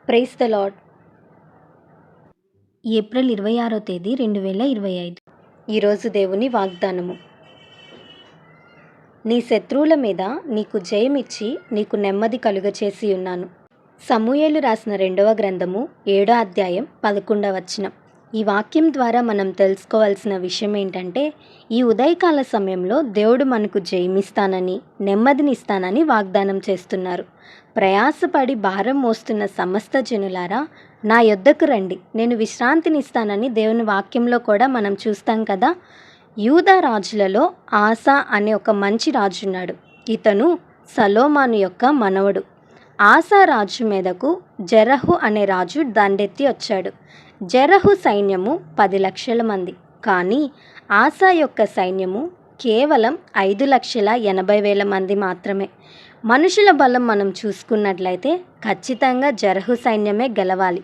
Praise the lord. April 26వ తేదీ 2025. ఈరోజు దేవుని వాగ్దానము. నీ శత్రువుల మీద నీకు జయమిచ్చి నీకు నెమ్మది కలుగచేసి ఉన్నాను. సమూయేలు రాసిన 2వ గ్రంథము 7వ అధ్యాయం 11వ వచనం. ఈ వాక్యం ద్వారా మనం తెలుసుకోవాల్సిన విషయం ఏంటంటే, ఈ ఉదయకాల సమయంలో దేవుడు మనకు జయమిస్తానని, నెమ్మదినిస్తానని వాగ్దానం చేస్తున్నారు. ప్రయాసపడి భారం మోస్తున్న సమస్త జనులారా, నా యొద్దకు రండి, నేను విశ్రాంతినిస్తానని దేవుని వాక్యంలో కూడా మనం చూస్తాం కదా. యూదా రాజులలో ఆసా అనే ఒక మంచి రాజున్నాడు. ఇతను సలోమాను యొక్క మనవడు. ఆసా రాజు మీదకు జెరహు అనే రాజు దండెత్తి వచ్చాడు. జెరహు సైన్యము 10 లక్షల మంది, కానీ ఆసా యొక్క సైన్యము కేవలం 5,80,000 మంది మాత్రమే. మనుషుల బలం మనం చూసుకున్నట్లయితే ఖచ్చితంగా జెరహు సైన్యమే గెలవాలి.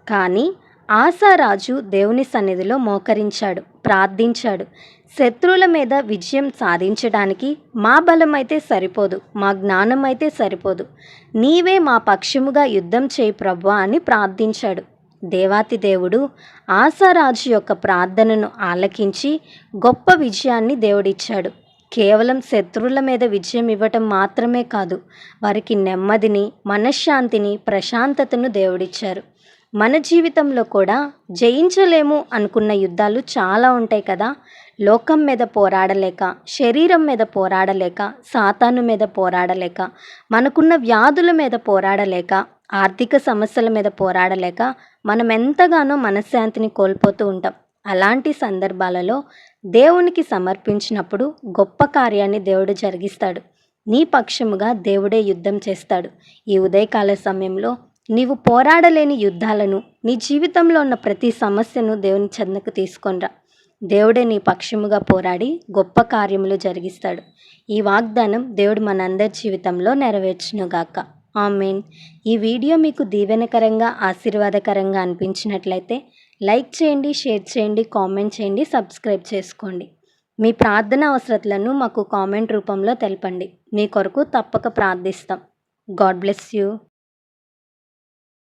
కానీ ఆసా రాజు దేవుని సన్నిధిలో మోకరించాడు, ప్రార్థించాడు. శత్రువుల మీద విజయం సాధించడానికి మా బలం అయితే సరిపోదు, మా జ్ఞానం అయితే సరిపోదు, నీవే మా పక్షముగా యుద్ధం చేయి ప్రభువా అని ప్రార్థించాడు. దేవాతి దేవుడు ఆసారాజు యొక్క ప్రార్థనను ఆలకించి గొప్ప విజయాన్ని దేవుడిచ్చాడు. కేవలం శత్రువుల మీద విజయం ఇవ్వటం మాత్రమే కాదు, వారికి నెమ్మదిని, మనశ్శాంతిని, ప్రశాంతతను దేవుడిచ్చారు. మన జీవితంలో కూడా జయించలేము అనుకున్న యుద్ధాలు చాలా ఉంటాయి కదా. లోకం మీద పోరాడలేక, శరీరం మీద పోరాడలేక, సాతాను మీద పోరాడలేక, మనకున్న వ్యాధుల మీద పోరాడలేక, ఆర్థిక సమస్యల మీద పోరాడలేక మనం ఎంతగానో మనశ్శాంతిని కోల్పోతూ ఉంటాం. అలాంటి సందర్భాలలో దేవునికి సమర్పించినప్పుడు గొప్ప కార్యాన్ని దేవుడు జరిగిస్తాడు. నీ పక్షముగా దేవుడే యుద్ధం చేస్తాడు. ఈ ఉదయకాల సమయంలో నీవు పోరాడలేని యుద్ధాలను, నీ జీవితంలో ఉన్న ప్రతి సమస్యను దేవుని చెంతకు తీసుకొనిరా. దేవుడే నీ పక్షముగా పోరాడి గొప్ప కార్యములు జరిగిస్తాడు. ఈ వాగ్దానం దేవుడు మనందరి జీవితంలో నెరవేర్చునుగాక. ఆమేన్. ఈ వీడియో మీకు దీవెనకరంగా, ఆశీర్వాదకరంగా అనిపించినట్లయితే లైక్ చేయండి, షేర్ చేయండి, కామెంట్ చేయండి, సబ్స్క్రైబ్ చేసుకోండి. మీ ప్రార్థన అవసరతలను మాకు కామెంట్ రూపంలో తెలపండి. మీ కొరకు తప్పక ప్రార్థిస్తాం. God bless you.